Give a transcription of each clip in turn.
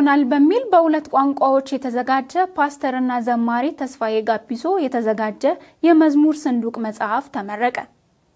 ይሆናል በሚል በሁለት ቋንቋዎች የተዘጋጀ ፓስተርና ዘማሪ ተስፋዬ ጋቢሶ የተዘጋጀ የመዝሙር ሰንዱቅ መጽሐፍ ተመረቀ።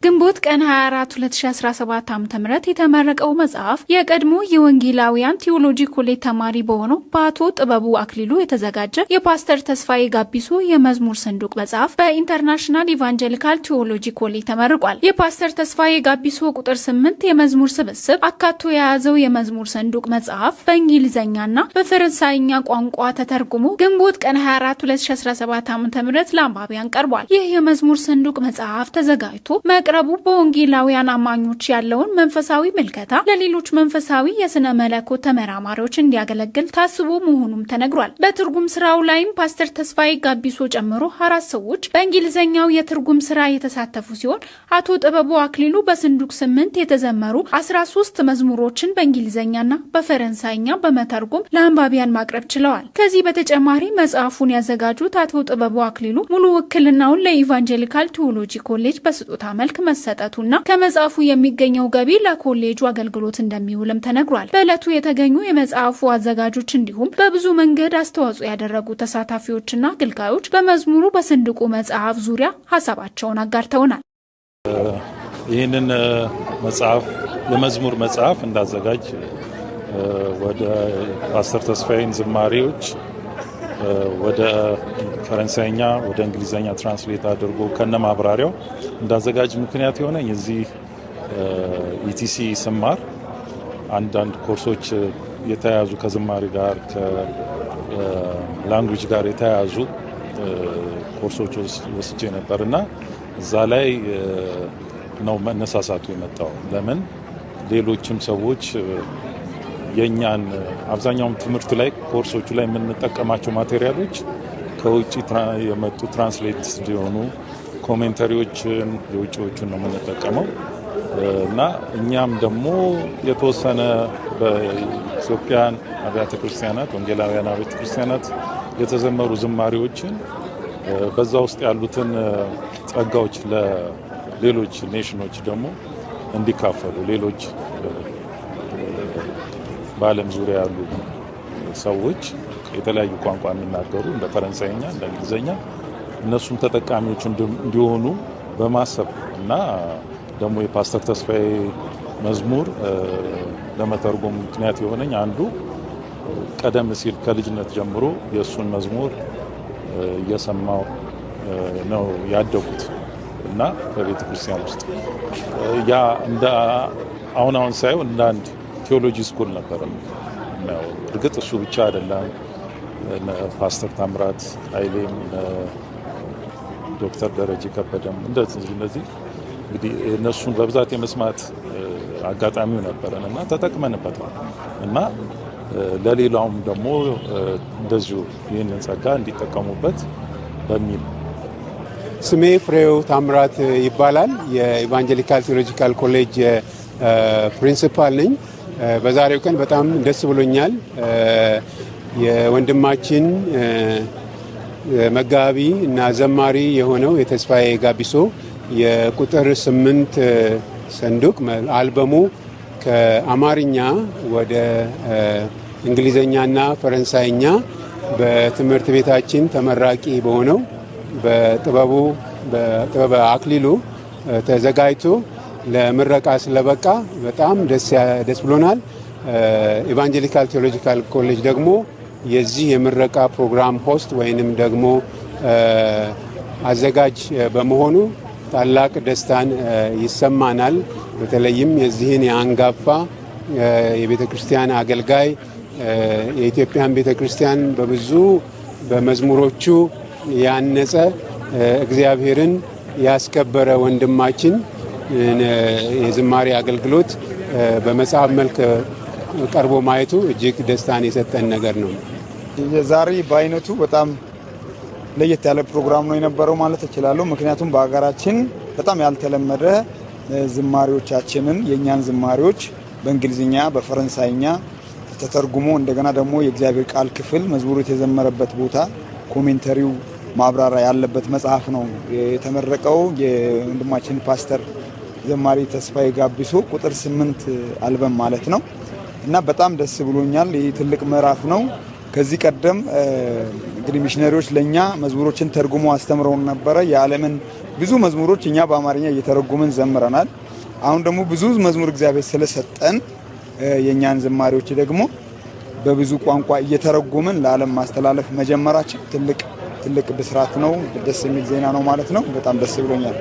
ግንቦት ቀን 24 2017 ዓ.ም የተመረቀው መጽሐፍ የቀድሞ የወንጌላውያን ቴዎሎጂ ኮሌጅ ተማሪ በሆነው በአቶ ጥበቡ አክሊሉ የተዘጋጀ የፓስተር ተስፋዬ ጋቢሶ የመዝሙር ሰንዱቅ መጽሐፍ በኢንተርናሽናል ኢቫንጀሊካል ቴዎሎጂ ኮሌጅ ተመርቋል። የፓስተር ተስፋዬ ጋቢሶ ቁጥር 8 የመዝሙር ስብስብ አካቶ የያዘው የመዝሙር ሰንዱቅ መጽሐፍ በእንግሊዘኛና በፈረንሳይኛ ቋንቋ ተተርጉሞ ግንቦት ቀን 24 2017 ዓ.ም ለአንባቢያን ቀርቧል። ይህ የመዝሙር ሰንዱቅ መጽሐፍ ተዘጋጅቶ ረቡ በወንጌላውያን አማኞች ያለውን መንፈሳዊ መልከታ ለሌሎች መንፈሳዊ የስነ መለኮት ተመራማሪዎች እንዲያገለግል ታስቦ መሆኑም ተነግሯል። በትርጉም ስራው ላይም ፓስተር ተስፋዬ ጋቢሶ ጨምሮ 4 ሰዎች በእንግሊዘኛው የትርጉም ስራ የተሳተፉ ሲሆን አቶ ጥበቡ አክሊሉ በሰንዱቅ 8 የተዘመሩ 13 መዝሙሮችን በእንግሊዘኛና በፈረንሳይኛ በመተርጎም ለአንባቢያን ማቅረብ ችለዋል። ከዚህ በተጨማሪ መጽሐፉን ያዘጋጁት አቶ ጥበቡ አክሊሉ ሙሉ ውክልናውን ለኢቫንጀሊካል ቴዎሎጂ ኮሌጅ በስጦታ መልክ መሰጠቱና ከመጽሐፉ የሚገኘው ገቢ ለኮሌጁ አገልግሎት እንደሚውልም ተነግሯል። በዕለቱ የተገኙ የመጽሐፉ አዘጋጆች እንዲሁም በብዙ መንገድ አስተዋጽኦ ያደረጉ ተሳታፊዎችና አገልጋዮች በመዝሙሩ በሰንዱቁ መጽሐፍ ዙሪያ ሐሳባቸውን አጋርተውናል። ይህንን የመዝሙር መጽሐፍ እንዳዘጋጅ ወደ ፓስተር ተስፋዬን ዝማሬዎች ወደ ፈረንሳይኛ ወደ እንግሊዘኛ ትራንስሌት አድርጎ ከነማብራሪያው እንዳዘጋጅ ምክንያት የሆነኝ እዚህ ኢቲሲ ስማር አንዳንድ ኮርሶች የተያዙ ከዝማሬ ጋር ከላንጉዌጅ ጋር የተያዙ ኮርሶች ወስጄ ነበርና እዛ ላይ ነው መነሳሳቱ የመጣው። ለምን ሌሎችም ሰዎች የኛን አብዛኛውን ትምህርት ላይ ኮርሶቹ ላይ የምንጠቀማቸው ማቴሪያሎች ከውጪ የመጡ ትራንስሌት ሊሆኑ ኮሜንታሪዎችን የውጪዎቹን ነው የምንጠቀመው እና እኛም ደግሞ የተወሰነ በኢትዮጵያን አብያተ ክርስቲያናት ወንጌላውያን አብያተ ክርስቲያናት የተዘመሩ ዝማሬዎችን በዛ ውስጥ ያሉትን ጸጋዎች ለሌሎች ኔሽኖች ደግሞ እንዲካፈሉ ሌሎች በዓለም ዙሪያ ያሉ ሰዎች የተለያዩ ቋንቋ የሚናገሩ እንደ ፈረንሳይኛ እንደ እንግሊዘኛ እነሱም ተጠቃሚዎች እንዲሆኑ በማሰብ እና ደግሞ የፓስተር ተስፋዬ መዝሙር ለመተርጎም ምክንያት የሆነኝ አንዱ ቀደም ሲል ከልጅነት ጀምሮ የእሱን መዝሙር እየሰማው ነው ያደጉት እና በቤተ ክርስቲያን ውስጥ ያ እንደ አሁን ሳይሆን እንደ አንድ ቴዎሎጂ ስኩል ነበር ነው። እርግጥ እሱ ብቻ አይደለም። ፓስተር ታምራት ኃይሌም ዶክተር ደረጀ ከበደም እንደዚህ እንግዲህ እነሱን በብዛት የመስማት አጋጣሚው ነበረን እና ተጠቅመንበታል እና ለሌላውም ደግሞ እንደዚሁ ይህንን ጸጋ እንዲጠቀሙበት በሚል። ስሜ ፍሬው ታምራት ይባላል። የኢቫንጀሊካል ቴዎሎጂካል ኮሌጅ ፕሪንሲፓል ነኝ። በዛሬው ቀን በጣም ደስ ብሎኛል። የወንድማችን መጋቢ እና ዘማሪ የሆነው የተስፋዬ ጋቢሶ የቁጥር 8 ሰንዱቅ አልበሙ ከአማርኛ ወደ እንግሊዘኛና ፈረንሳይኛ በትምህርት ቤታችን ተመራቂ በሆነው በጥበበ አክሊሉ ተዘጋጅቶ ለምረቃ ስለበቃ በጣም ደስ ብሎናል። ኢቫንጀሊካል ቴዎሎጂካል ኮሌጅ ደግሞ የዚህ የምረቃ ፕሮግራም ሆስት ወይንም ደግሞ አዘጋጅ በመሆኑ ታላቅ ደስታን ይሰማናል። በተለይም የዚህን የአንጋፋ የቤተ ክርስቲያን አገልጋይ የኢትዮጵያን ቤተ ክርስቲያን በብዙ በመዝሙሮቹ ያነጸ እግዚአብሔርን ያስከበረ ወንድማችን የዝማሬ አገልግሎት በመጽሐፍ መልክ ቀርቦ ማየቱ እጅግ ደስታን የሰጠን ነገር ነው። የዛሬ በአይነቱ በጣም ለየት ያለ ፕሮግራም ነው የነበረው ማለት እችላለሁ። ምክንያቱም በአገራችን በጣም ያልተለመደ ዝማሬዎቻችንን የኛን ዝማሬዎች በእንግሊዝኛ በፈረንሳይኛ ተተርጉሞ እንደገና ደግሞ የእግዚአብሔር ቃል ክፍል መዝሙሩ የተዘመረበት ቦታ ኮሜንታሪው ማብራሪያ ያለበት መጽሐፍ ነው የተመረቀው። የወንድማችን ፓስተር ዘማሪ ተስፋዬ ጋቢሶ ቁጥር 8 አልበም ማለት ነው። እና በጣም ደስ ብሎኛል። ይህ ትልቅ ምዕራፍ ነው። ከዚህ ቀደም እንግዲህ ሚሽነሪዎች ለኛ መዝሙሮችን ተርጉሞ አስተምረውን ነበረ። የዓለምን ብዙ መዝሙሮች እኛ በአማርኛ እየተረጉምን ዘምረናል። አሁን ደግሞ ብዙ መዝሙር እግዚአብሔር ስለሰጠን የኛን ዝማሬዎች ደግሞ በብዙ ቋንቋ እየተረጉምን ለዓለም ማስተላለፍ መጀመራችን ትልቅ ብስራት ነው። ደስ የሚል ዜና ነው ማለት ነው። በጣም ደስ ብሎኛል።